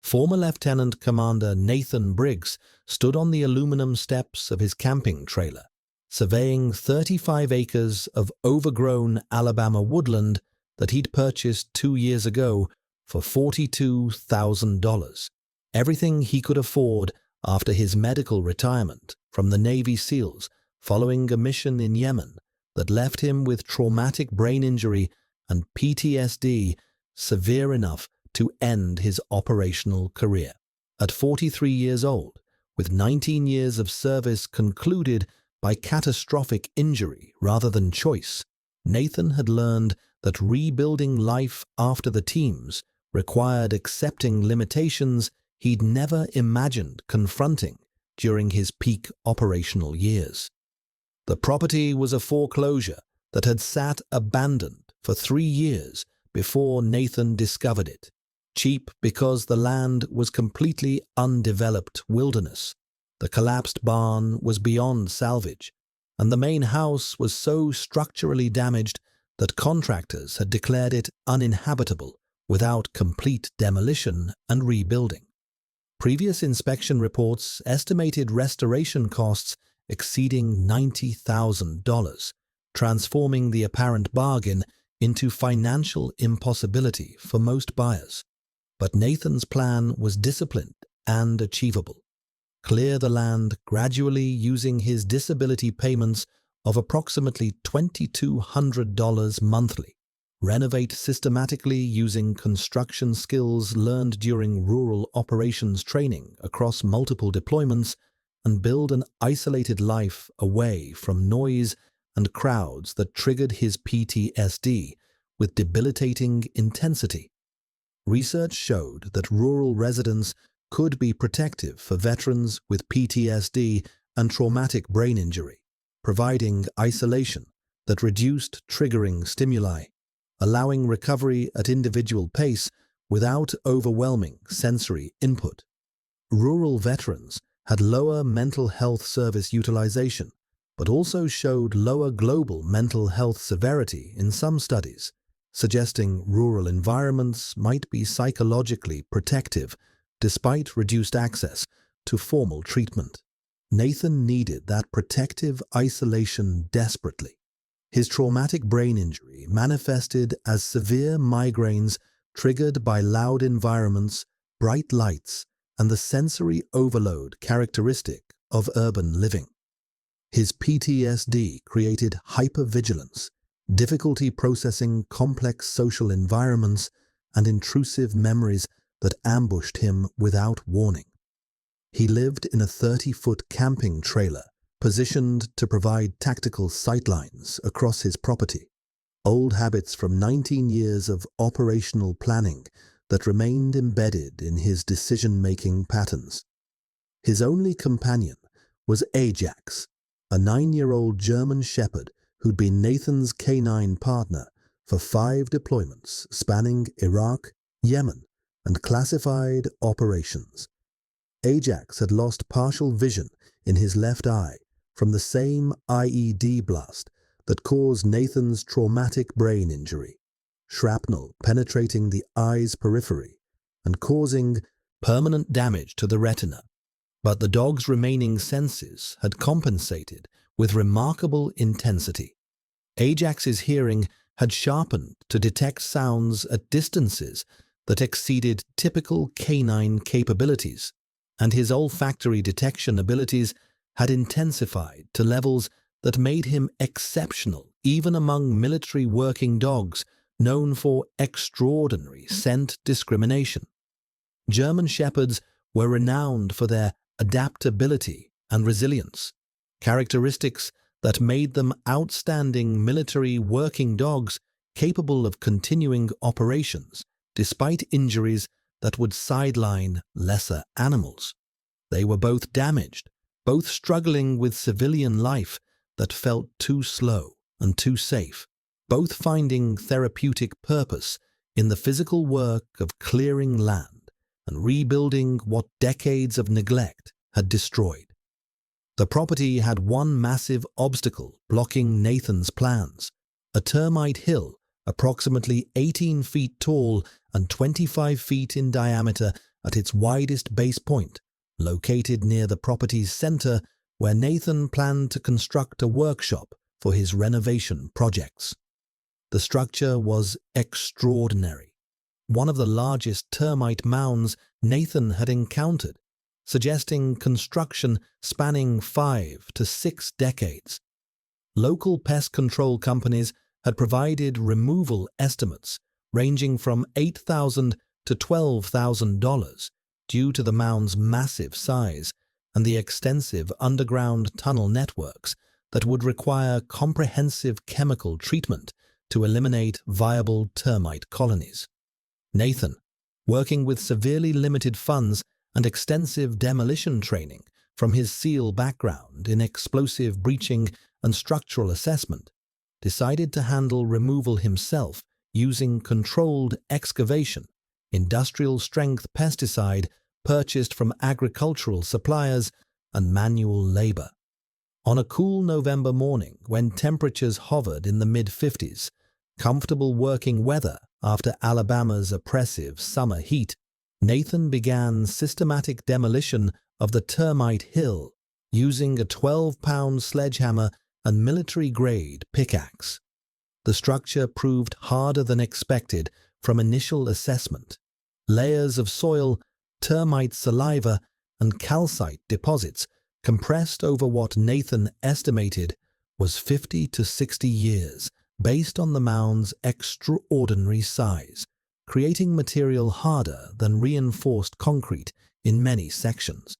Former Lieutenant Commander Nathan Briggs stood on the aluminum steps of his camping trailer, surveying 35 acres of overgrown Alabama woodland that he'd purchased 2 years ago for $42,000, everything he could afford after his medical retirement from the Navy SEALs following a mission in Yemen that left him with traumatic brain injury and PTSD severe enough to end his operational career. At 43 years old, with 19 years of service concluded by catastrophic injury rather than choice, Nathan had learned that rebuilding life after the teams required accepting limitations he'd never imagined confronting during his peak operational years. The property was a foreclosure that had sat abandoned for 3 years before Nathan discovered it. Cheap because the land was completely undeveloped wilderness. The collapsed barn was beyond salvage, and the main house was so structurally damaged that contractors had declared it uninhabitable without complete demolition and rebuilding. Previous inspection reports estimated restoration costs exceeding $90,000, transforming the apparent bargain into financial impossibility for most buyers. But Nathan's plan was disciplined and achievable. Clear the land gradually using his disability payments of approximately $2,200 monthly. Renovate systematically using construction skills learned during rural operations training across multiple deployments, and build an isolated life away from noise and crowds that triggered his PTSD with debilitating intensity. Research showed that rural residents could be protective for veterans with PTSD and traumatic brain injury, providing isolation that reduced triggering stimuli, allowing recovery at individual pace without overwhelming sensory input. Rural veterans had lower mental health service utilization, but also showed lower global mental health severity in some studies, suggesting rural environments might be psychologically protective despite reduced access to formal treatment. Nathan needed that protective isolation desperately. His traumatic brain injury manifested as severe migraines triggered by loud environments, bright lights, and the sensory overload characteristic of urban living. His PTSD created hypervigilance, difficulty processing complex social environments, and intrusive memories that ambushed him without warning. He lived in a 30-foot camping trailer, positioned to provide tactical sightlines across his property, old habits from 19 years of operational planning that remained embedded in his decision-making patterns. His only companion was Ajax, a 9-year-old German shepherd who'd been Nathan's canine partner for 5 deployments spanning Iraq, Yemen, and classified operations. Ajax had lost partial vision in his left eye from the same IED blast that caused Nathan's traumatic brain injury, shrapnel penetrating the eye's periphery and causing permanent damage to the retina. But the dog's remaining senses had compensated with remarkable intensity. Ajax's hearing had sharpened to detect sounds at distances that exceeded typical canine capabilities, and his olfactory detection abilities had intensified to levels that made him exceptional even among military working dogs known for extraordinary scent discrimination. German Shepherds were renowned for their adaptability and resilience, characteristics that made them outstanding military working dogs capable of continuing operations despite injuries that would sideline lesser animals. They were both damaged, both struggling with civilian life that felt too slow and too safe, both finding therapeutic purpose in the physical work of clearing land and rebuilding what decades of neglect had destroyed. The property had one massive obstacle blocking Nathan's plans: a termite hill approximately 18 feet tall and 25 feet in diameter at its widest base point, located near the property's center, where Nathan planned to construct a workshop for his renovation projects. The structure was extraordinary, one of the largest termite mounds Nathan had encountered, suggesting construction spanning 5 to 6 decades. Local pest control companies had provided removal estimates ranging from $8,000 to $12,000 due to the mound's massive size and the extensive underground tunnel networks that would require comprehensive chemical treatment to eliminate viable termite colonies. Nathan, working with severely limited funds and extensive demolition training from his SEAL background in explosive breaching and structural assessment, decided to handle removal himself using controlled excavation, industrial-strength pesticide purchased from agricultural suppliers, and manual labor. On a cool November morning, when temperatures hovered in the mid-50s, comfortable working weather after Alabama's oppressive summer heat, Nathan began systematic demolition of the termite hill using a 12-pound sledgehammer and military-grade pickaxe. The structure proved harder than expected from initial assessment. Layers of soil, termite saliva, and calcite deposits compressed over what Nathan estimated was 50 to 60 years, based on the mound's extraordinary size, creating material harder than reinforced concrete in many sections.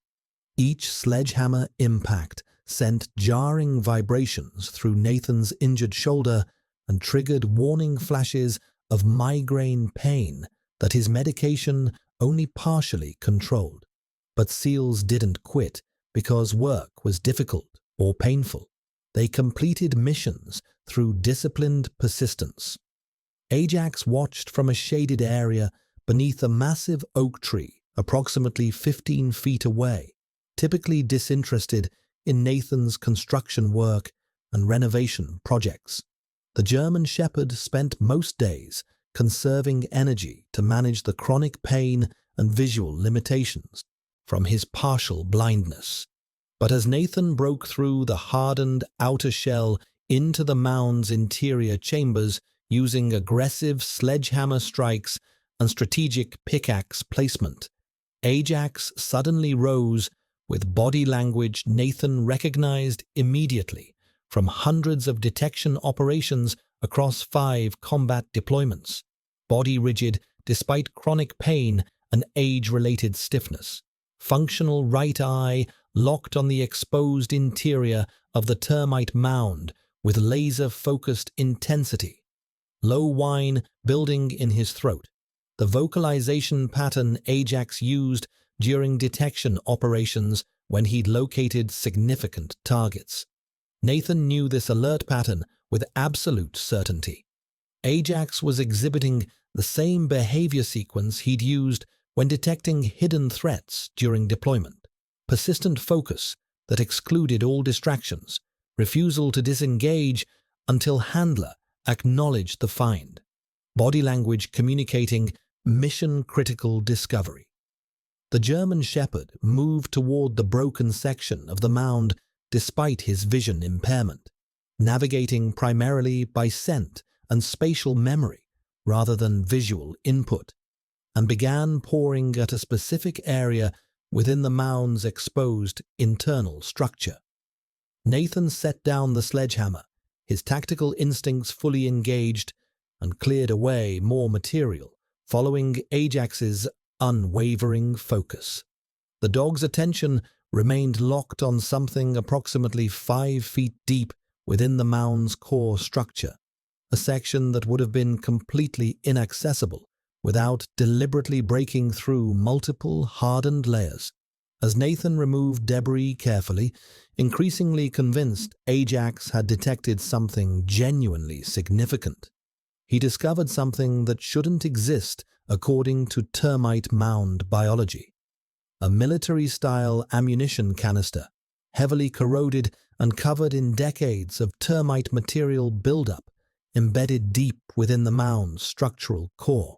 Each sledgehammer impact sent jarring vibrations through Nathan's injured shoulder and triggered warning flashes of migraine pain that his medication only partially controlled. But SEALs didn't quit because work was difficult or painful. They completed missions through disciplined persistence. Ajax watched from a shaded area beneath a massive oak tree approximately 15 feet away, typically disinterested in Nathan's construction work and renovation projects. The German Shepherd spent most days conserving energy to manage the chronic pain and visual limitations from his partial blindness. But as Nathan broke through the hardened outer shell into the mound's interior chambers using aggressive sledgehammer strikes and strategic pickaxe placement, Ajax suddenly rose with body language Nathan recognized immediately from hundreds of detection operations across 5 combat deployments, body rigid despite chronic pain and age-related stiffness, functional right eye locked on the exposed interior of the termite mound with laser-focused intensity, low whine building in his throat, the vocalization pattern Ajax used during detection operations when he'd located significant targets. Nathan knew this alert pattern with absolute certainty. Ajax was exhibiting the same behavior sequence he'd used when detecting hidden threats during deployment: persistent focus that excluded all distractions, refusal to disengage until handler acknowledged the find, body language communicating mission-critical discovery. The German Shepherd moved toward the broken section of the mound despite his vision impairment, navigating primarily by scent and spatial memory rather than visual input, and began pouring at a specific area within the mound's exposed internal structure. Nathan set down the sledgehammer, his tactical instincts fully engaged, and cleared away more material, following Ajax's unwavering focus. The dog's attention remained locked on something approximately 5 feet deep within the mound's core structure, a section that would have been completely inaccessible without deliberately breaking through multiple hardened layers. As Nathan removed debris carefully, increasingly convinced Ajax had detected something genuinely significant. He discovered something that shouldn't exist according to termite mound biology: a military-style ammunition canister, heavily corroded and covered in decades of termite material buildup, embedded deep within the mound's structural core.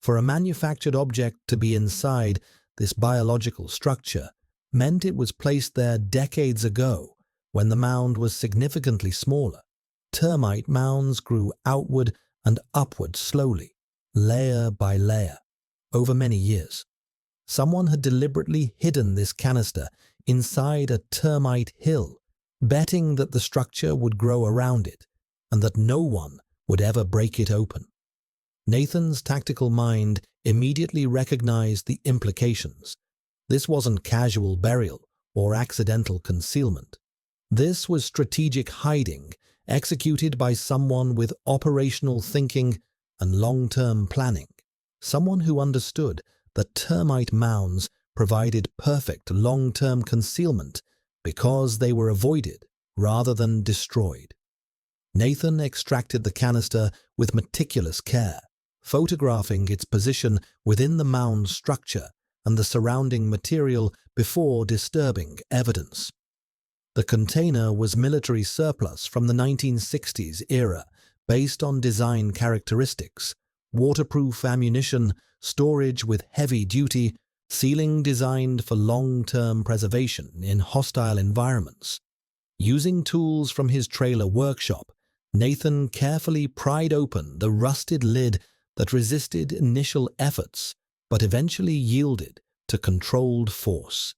For a manufactured object to be inside this biological structure meant it was placed there decades ago when the mound was significantly smaller. Termite mounds grew outward and upward slowly, layer by layer, over many years. Someone had deliberately hidden this canister inside a termite hill, betting that the structure would grow around it and that no one would ever break it open. Nathan's tactical mind immediately recognized the implications. This wasn't casual burial or accidental concealment. This was strategic hiding, executed by someone with operational thinking and long-term planning, someone who understood that termite mounds provided perfect long-term concealment because they were avoided rather than destroyed. Nathan extracted the canister with meticulous care, photographing its position within the mound structure and the surrounding material before disturbing evidence. The container was military surplus from the 1960s era based on design characteristics: waterproof ammunition, storage with heavy duty, sealing designed for long-term preservation in hostile environments. Using tools from his trailer workshop, Nathan carefully pried open the rusted lid that resisted initial efforts but eventually yielded to controlled force.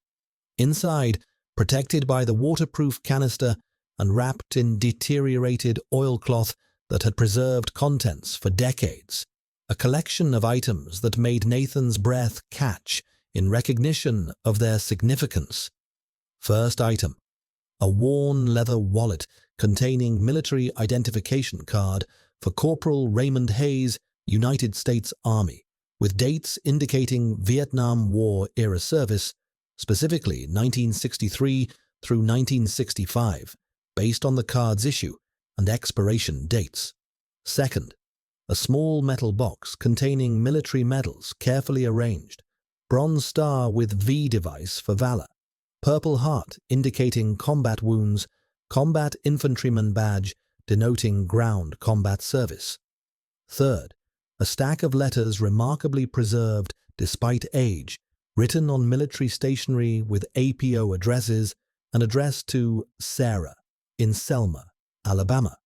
Inside, protected by the waterproof canister and wrapped in deteriorated oilcloth that had preserved contents for decades, a collection of items that made Nathan's breath catch in recognition of their significance. First item: a worn leather wallet containing military identification card for Corporal Raymond Hayes, United States Army, with dates indicating Vietnam War-era service, specifically 1963 through 1965, based on the card's issue and expiration dates. Second, a small metal box containing military medals carefully arranged, Bronze Star with V device for valor, Purple Heart indicating combat wounds, Combat Infantryman badge denoting ground combat service. Third, a stack of letters remarkably preserved despite age, written on military stationery with APO addresses and addressed to Sarah in Selma, Alabama.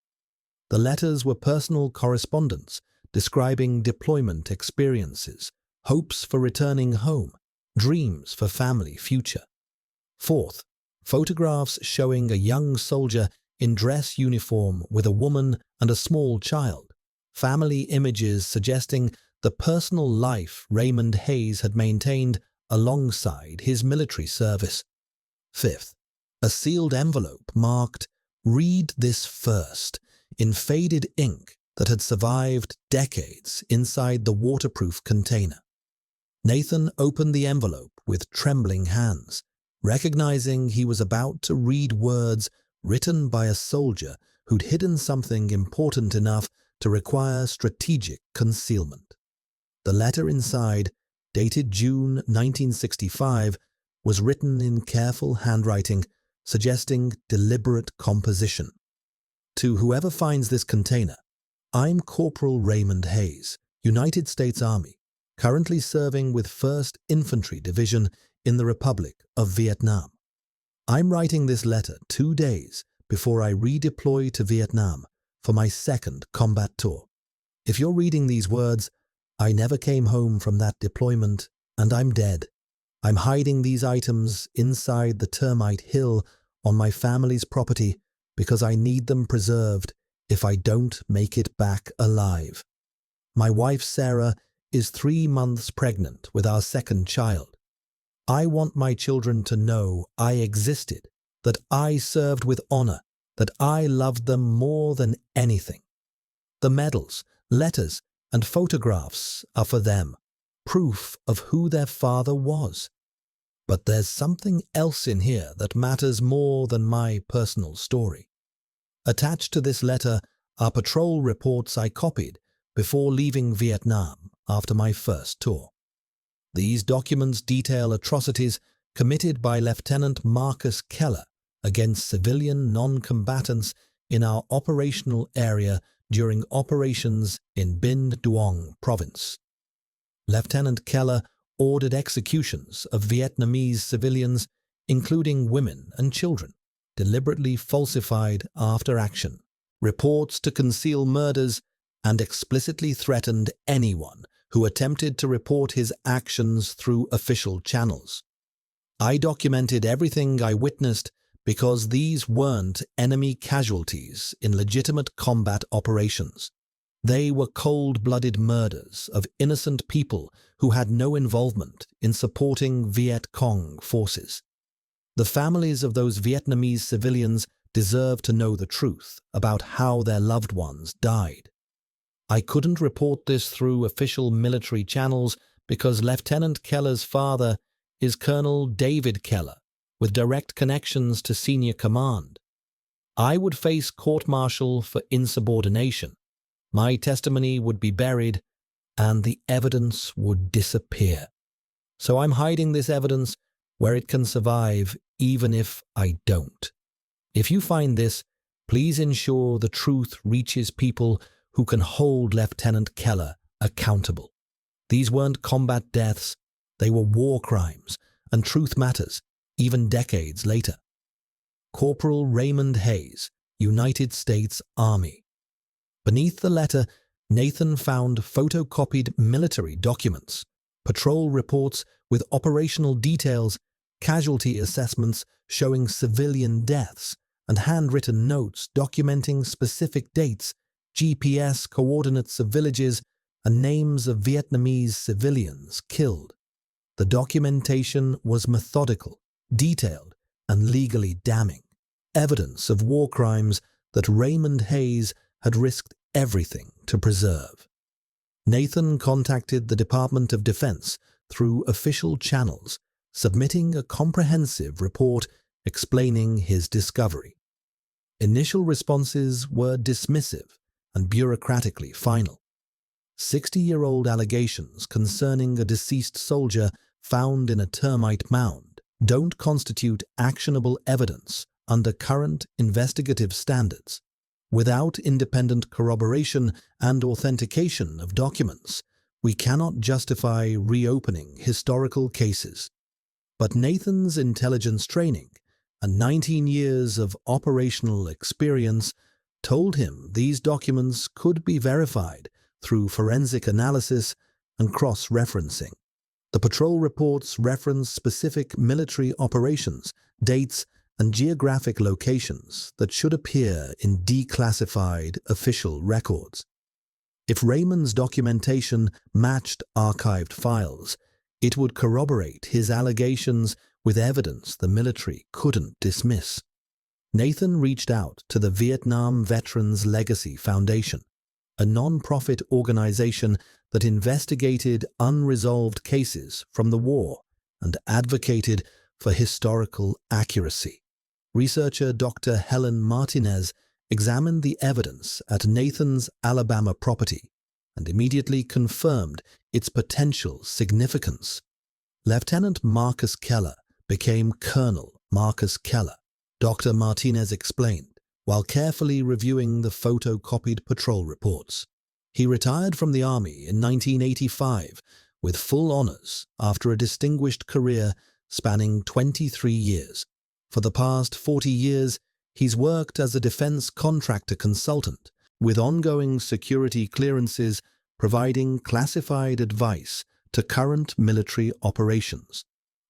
The letters were personal correspondence describing deployment experiences, hopes for returning home, dreams for family future. Fourth, photographs showing a young soldier in dress uniform with a woman and a small child, family images suggesting the personal life Raymond Hayes had maintained alongside his military service. Fifth, a sealed envelope marked "Read this first" in faded ink that had survived decades inside the waterproof container. Nathan opened the envelope with trembling hands, recognizing he was about to read words written by a soldier who'd hidden something important enough to require strategic concealment. The letter inside, dated June 1965, was written in careful handwriting, suggesting deliberate composition. To whoever finds this container, I'm Corporal Raymond Hayes, United States Army, currently serving with 1st Infantry Division in the Republic of Vietnam. I'm writing this letter 2 days before I redeploy to Vietnam for my 2nd combat tour. If you're reading these words, I never came home from that deployment and I'm dead. I'm hiding these items inside the termite hill on my family's property because I need them preserved if I don't make it back alive. My wife Sarah is 3 months pregnant with our 2nd child. I want my children to know I existed, that I served with honor, that I loved them more than anything. The medals, letters, and photographs are for them, proof of who their father was. But there's something else in here that matters more than my personal story. Attached to this letter are patrol reports I copied before leaving Vietnam after my first tour. These documents detail atrocities committed by Lieutenant Marcus Keller against civilian non-combatants in our operational area during operations in Binh Duong province. Lieutenant Keller ordered executions of Vietnamese civilians, including women and children, deliberately falsified after action reports to conceal murders, and explicitly threatened anyone who attempted to report his actions through official channels. I documented everything I witnessed because these weren't enemy casualties in legitimate combat operations. They were cold-blooded murders of innocent people who had no involvement in supporting Viet Cong forces. The families of those Vietnamese civilians deserve to know the truth about how their loved ones died. I couldn't report this through official military channels because Lieutenant Keller's father is Colonel David Keller, with direct connections to senior command. I would face court-martial for insubordination. My testimony would be buried, and the evidence would disappear. So I'm hiding this evidence where it can survive, even if I don't. If you find this, please ensure the truth reaches people who can hold Lieutenant Keller accountable. These weren't combat deaths, they were war crimes, and truth matters, even decades later. Corporal Raymond Hayes, United States Army. Beneath the letter, Nathan found photocopied military documents, patrol reports with operational details, casualty assessments showing civilian deaths, and handwritten notes documenting specific dates, GPS coordinates of villages, and names of Vietnamese civilians killed. The documentation was methodical, detailed, and legally damning, evidence of war crimes that Raymond Hayes had risked everything to preserve. Nathan contacted the Department of Defense through official channels, submitting a comprehensive report explaining his discovery. Initial responses were dismissive and bureaucratically final. 60-year-old allegations concerning a deceased soldier found in a termite mound don't constitute actionable evidence under current investigative standards. Without independent corroboration and authentication of documents, we cannot justify reopening historical cases. But Nathan's intelligence training and 19 years of operational experience told him these documents could be verified through forensic analysis and cross-referencing. The patrol reports reference specific military operations, dates, and geographic locations that should appear in declassified official records. If Raymond's documentation matched archived files, it would corroborate his allegations with evidence the military couldn't dismiss. Nathan reached out to the Vietnam Veterans Legacy Foundation, a non-profit organization that investigated unresolved cases from the war and advocated for historical accuracy. Researcher Dr. Helen Martinez examined the evidence at Nathan's Alabama property and immediately confirmed its potential significance. Lieutenant Marcus Keller became Colonel Marcus Keller, Dr. Martinez explained, while carefully reviewing the photocopied patrol reports. He retired from the Army in 1985 with full honors after a distinguished career spanning 23 years. For the past 40 years, he's worked as a defense contractor consultant with ongoing security clearances, providing classified advice to current military operations.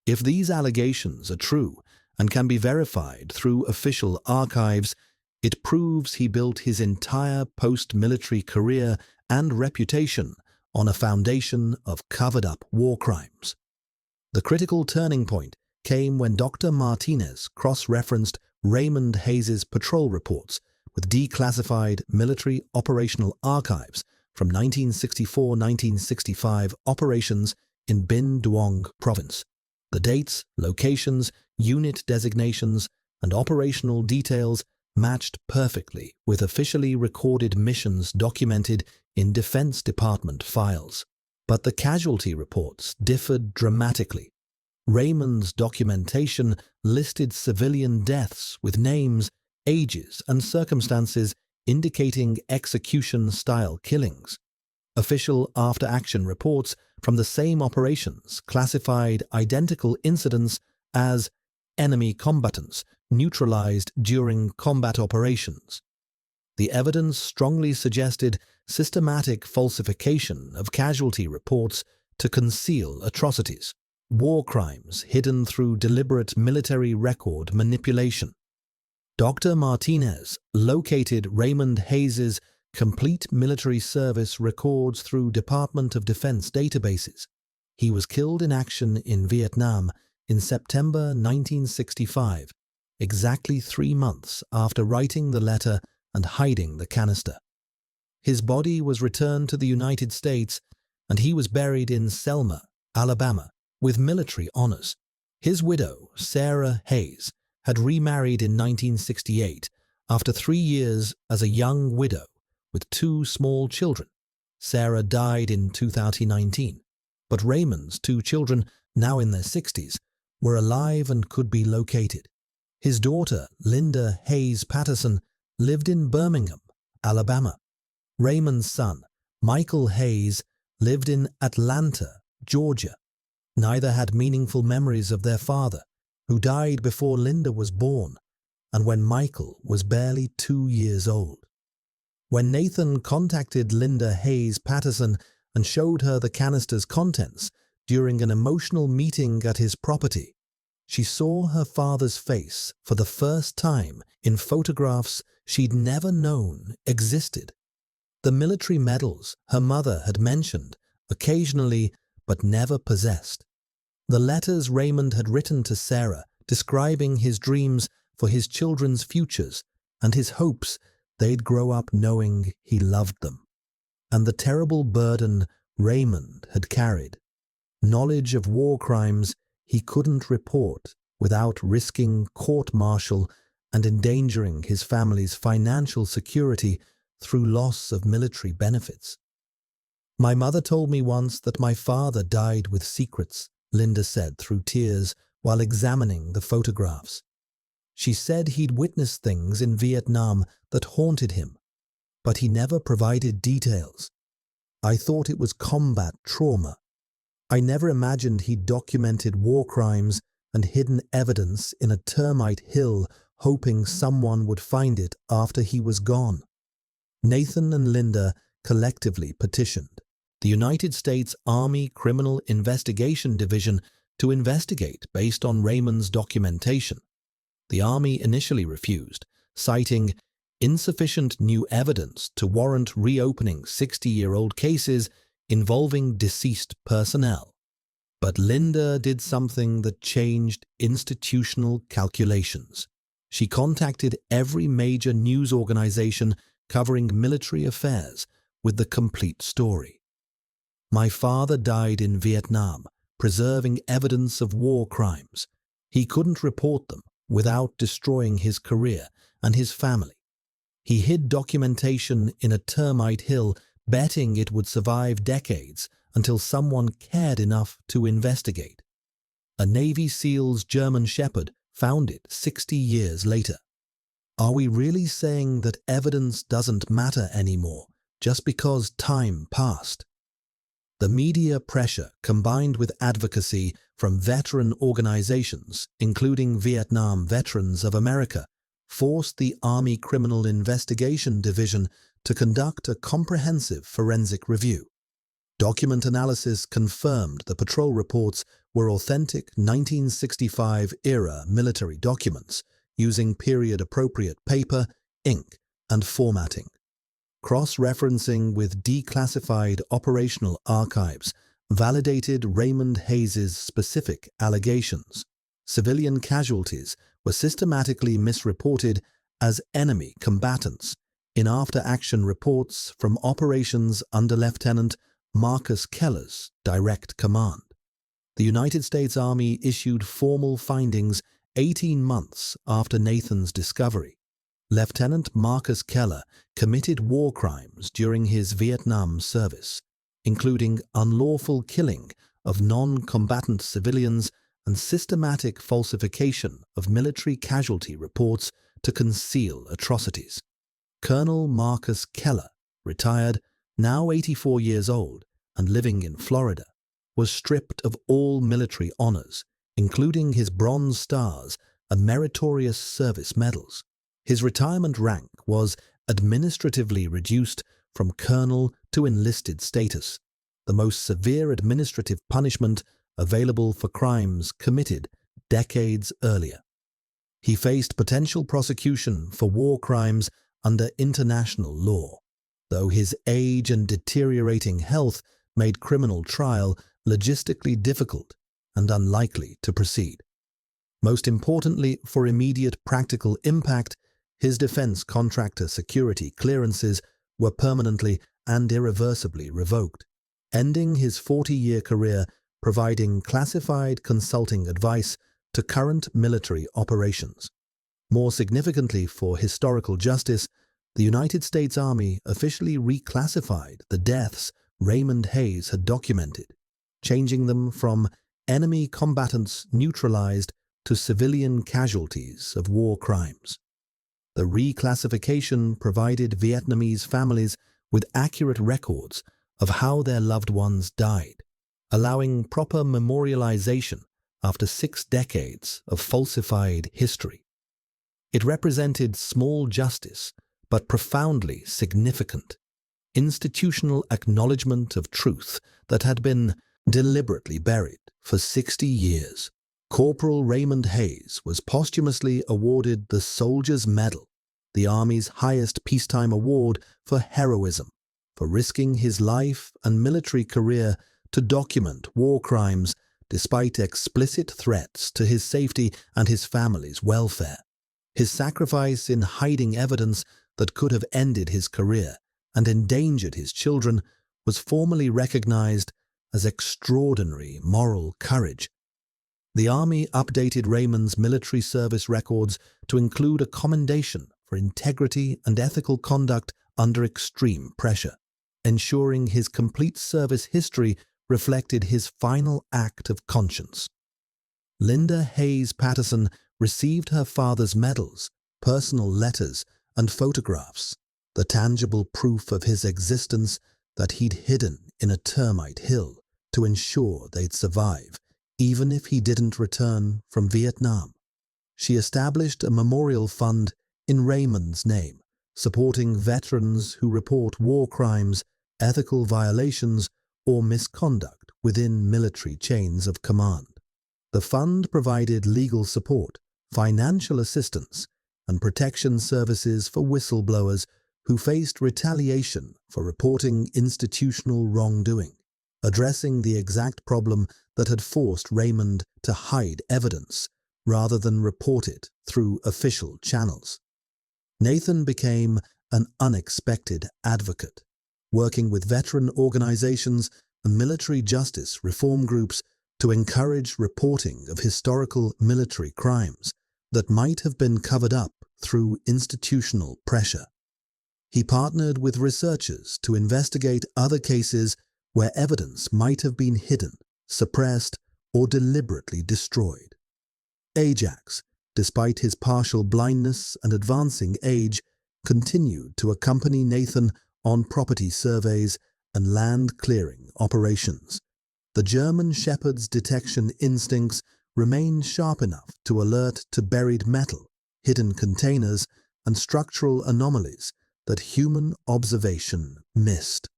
If these allegations are true and can be verified through official archives, it proves he built his entire post-military career and reputation on a foundation of covered-up war crimes. The critical turning point came when Dr. Martinez cross-referenced Raymond Hayes' patrol reports with declassified military operational archives from 1964-1965 operations in Binh Duong province. The dates, locations, unit designations, and operational details matched perfectly with officially recorded missions documented in Defense Department files. But the casualty reports differed dramatically. Raymond's documentation listed civilian deaths with names, ages, and circumstances indicating execution-style killings. Official after-action reports from the same operations classified identical incidents as enemy combatants neutralized during combat operations. The evidence strongly suggested systematic falsification of casualty reports to conceal atrocities, war crimes hidden through deliberate military record manipulation. Dr. Martinez located Raymond Hayes's complete military service records through Department of Defense databases. He was killed in action in Vietnam in September 1965, exactly 3 months after writing the letter and hiding the canister. His body was returned to the United States, and he was buried in Selma, Alabama, with military honors. His widow, Sarah Hayes, had remarried in 1968 after 3 years as a young widow with 2 small children. Sarah died in 2019, but Raymond's 2 children, now in their 60s, were alive and could be located. His daughter, Linda Hayes Patterson, lived in Birmingham, Alabama. Raymond's son, Michael Hayes, lived in Atlanta, Georgia. Neither had meaningful memories of their father, who died before Linda was born, and when Michael was barely 2 years old. When Nathan contacted Linda Hayes Patterson and showed her the canister's contents during an emotional meeting at his property, she saw her father's face for the first time in photographs she'd never known existed. The military medals her mother had mentioned occasionally but never possessed. The letters Raymond had written to Sarah describing his dreams for his children's futures and his hopes they'd grow up knowing he loved them. And the terrible burden Raymond had carried, knowledge of war crimes he couldn't report without risking court-martial and endangering his family's financial security through loss of military benefits. "My mother told me once that my father died with secrets," Linda said through tears while examining the photographs. She said he'd witnessed things in Vietnam that haunted him, but he never provided details. "I thought it was combat trauma. I never imagined he'd documented war crimes and hidden evidence in a termite hill, hoping someone would find it after he was gone." Nathan and Linda collectively petitioned the United States Army Criminal Investigation Division to investigate based on Raymond's documentation. The Army initially refused, citing insufficient new evidence to warrant reopening 60-year-old cases involving deceased personnel. But Linda did something that changed institutional calculations. She contacted every major news organization covering military affairs with the complete story. "My father died in Vietnam, preserving evidence of war crimes. He couldn't report them without destroying his career and his family. He hid documentation in a termite hill, betting it would survive decades until someone cared enough to investigate. A Navy SEAL's German Shepherd found it 60 years later. Are we really saying that evidence doesn't matter anymore just because time passed?" The media pressure, combined with advocacy from veteran organizations, including Vietnam Veterans of America, forced the Army Criminal Investigation Division to conduct a comprehensive forensic review. Document analysis confirmed the patrol reports were authentic 1965-era military documents using period-appropriate paper, ink, and formatting. Cross-referencing with declassified operational archives validated Raymond Hayes's specific allegations. Civilian casualties were systematically misreported as enemy combatants in after-action reports from operations under Lieutenant Marcus Keller's direct command. The United States Army issued formal findings 18 months after Nathan's discovery. Lieutenant Marcus Keller committed war crimes during his Vietnam service, including unlawful killing of non-combatant civilians and systematic falsification of military casualty reports to conceal atrocities. Colonel Marcus Keller, retired, now 84 years old and living in Florida, was stripped of all military honors, including his Bronze Stars and Meritorious Service Medals. His retirement rank was administratively reduced from colonel to enlisted status, the most severe administrative punishment available for crimes committed decades earlier. He faced potential prosecution for war crimes under international law, though his age and deteriorating health made criminal trial logistically difficult and unlikely to proceed. Most importantly, for immediate practical impact, his defense contractor security clearances were permanently and irreversibly revoked, ending his 40-year career providing classified consulting advice to current military operations. More significantly for historical justice, the United States Army officially reclassified the deaths Raymond Hayes had documented, changing them from enemy combatants neutralized to civilian casualties of war crimes. The reclassification provided Vietnamese families with accurate records of how their loved ones died, allowing proper memorialization after 6 decades of falsified history. It represented small justice, but profoundly significant institutional acknowledgement of truth that had been deliberately buried for 60 years. Corporal Raymond Hayes was posthumously awarded the Soldier's Medal, the Army's highest peacetime award for heroism, for risking his life and military career to document war crimes despite explicit threats to his safety and his family's welfare. His sacrifice in hiding evidence that could have ended his career and endangered his children was formally recognized as extraordinary moral courage. The Army updated Raymond's military service records to include a commendation for integrity and ethical conduct under extreme pressure, ensuring his complete service history reflected his final act of conscience. Linda Hayes Patterson received her father's medals, personal letters, and photographs, the tangible proof of his existence that he'd hidden in a termite hill to ensure they'd survive, even if he didn't return from Vietnam. She established a memorial fund in Raymond's name, supporting veterans who report war crimes, ethical violations, or misconduct within military chains of command. The fund provided legal support, financial assistance, and protection services for whistleblowers who faced retaliation for reporting institutional wrongdoing, addressing the exact problem that had forced Raymond to hide evidence rather than report it through official channels. Nathan became an unexpected advocate, working with veteran organizations and military justice reform groups to encourage reporting of historical military crimes that might have been covered up through institutional pressure. He partnered with researchers to investigate other cases where evidence might have been hidden, suppressed, or deliberately destroyed. Ajax, despite his partial blindness and advancing age, continued to accompany Nathan on property surveys and land clearing operations. The German Shepherd's detection instincts remained sharp enough to alert to buried metal, hidden containers, and structural anomalies that human observation missed.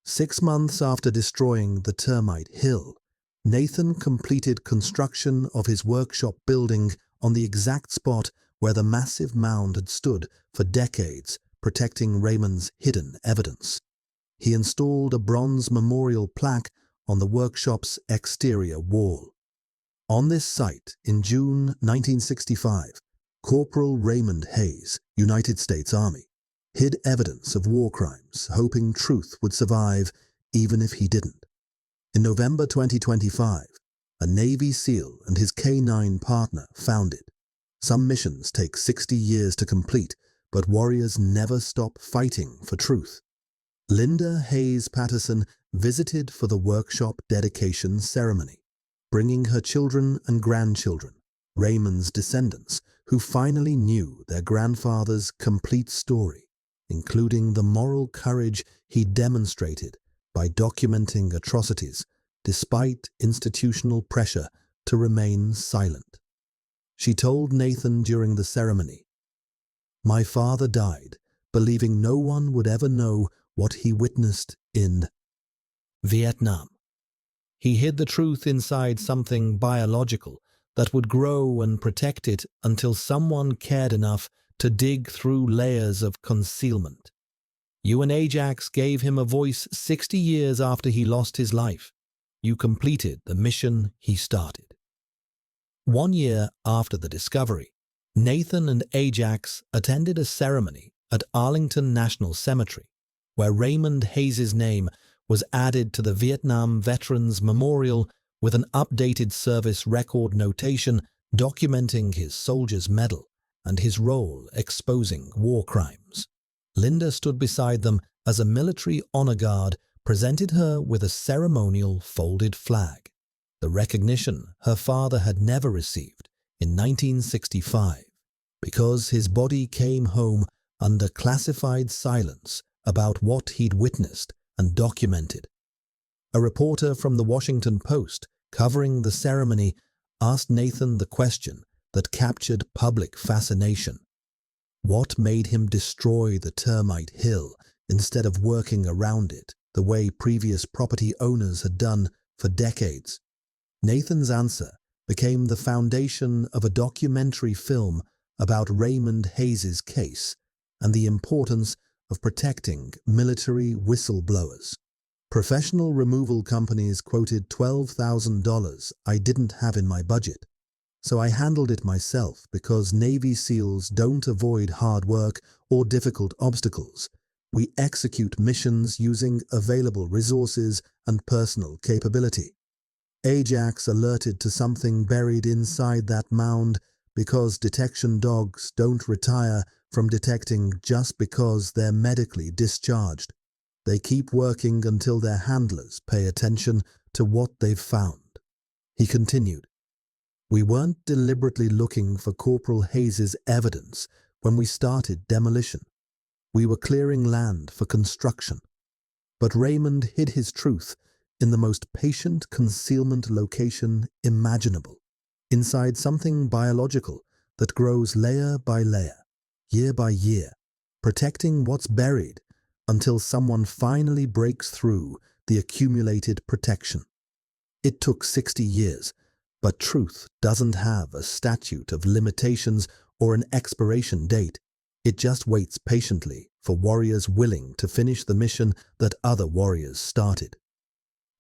6 months after destroying the termite hill, Nathan completed construction of his workshop building on the exact spot where the massive mound had stood for decades, protecting Raymond's hidden evidence. He installed a bronze memorial plaque on the workshop's exterior wall. On this site, in June 1965, Corporal Raymond Hayes, United States Army, hid evidence of war crimes, hoping truth would survive even if he didn't. In November 2025, a Navy SEAL and his K-9 partner found it. Some missions take 60 years to complete, but warriors never stop fighting for truth. Linda Hayes Patterson visited for the workshop dedication ceremony, bringing her children and grandchildren, Raymond's descendants, who finally knew their grandfather's complete story, including the moral courage he demonstrated by documenting atrocities despite institutional pressure to remain silent. She told Nathan during the ceremony, "My father died, believing no one would ever know what he witnessed in Vietnam. He hid the truth inside something biological that would grow and protect it until someone cared enough to dig through layers of concealment. You and Ajax gave him a voice 60 years after he lost his life. You completed the mission he started." 1 year after the discovery, Nathan and Ajax attended a ceremony at Arlington National Cemetery, where Raymond Hayes' name was added to the Vietnam Veterans Memorial with an updated service record notation documenting his soldier's medal and his role exposing war crimes. Linda stood beside them as a military honor guard presented her with a ceremonial folded flag, the recognition her father had never received in 1965, because his body came home under classified silence about what he'd witnessed and documented. A reporter from the Washington Post covering the ceremony asked Nathan the question that captured public fascination. What made him destroy the Termite Hill instead of working around it the way previous property owners had done for decades? Nathan's answer became the foundation of a documentary film about Raymond Hayes' case and the importance of protecting military whistleblowers. Professional removal companies quoted $12,000 I didn't have in my budget, so I handled it myself because Navy SEALs don't avoid hard work or difficult obstacles. We execute missions using available resources and personal capability. Ajax alerted to something buried inside that mound because detection dogs don't retire from detecting just because they're medically discharged. They keep working until their handlers pay attention to what they've found. He continued, "We weren't deliberately looking for Corporal Hayes' evidence when we started demolition. We were clearing land for construction. But Raymond hid his truth in the most patient concealment location imaginable, inside something biological that grows layer by layer, year by year, protecting what's buried until someone finally breaks through the accumulated protection. It took 60 years, but truth doesn't have a statute of limitations or an expiration date. It just waits patiently for warriors willing to finish the mission that other warriors started.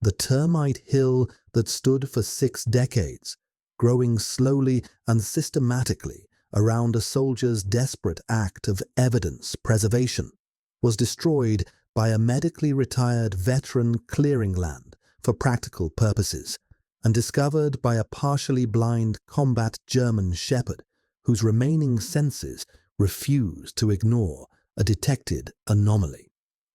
The Termite Hill that stood for 6 decades, growing slowly and systematically around a soldier's desperate act of evidence preservation, was destroyed by a medically retired veteran clearing land for practical purposes, and discovered by a partially blind combat German shepherd whose remaining senses refused to ignore a detected anomaly.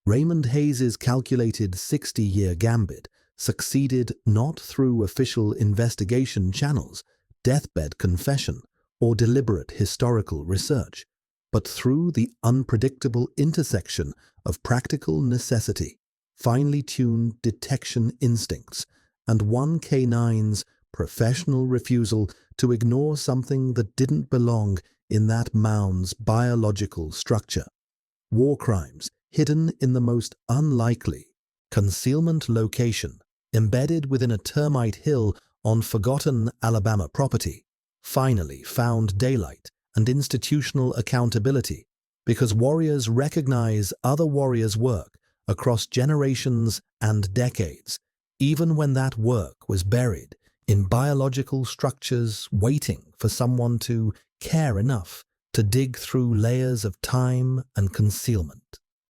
Raymond Hayes' calculated 60-year gambit succeeded not through official investigation channels, deathbed confession, or deliberate historical research, but through the unpredictable intersection of practical necessity, finely tuned detection instincts, and one canine's professional refusal to ignore something that didn't belong in that mound's biological structure. War crimes hidden in the most unlikely concealment location, embedded within a termite hill on forgotten Alabama property, finally found daylight and institutional accountability because warriors recognize other warriors' work across generations and decades, even when that work was buried in biological structures waiting for someone to care enough to dig through layers of time and concealment.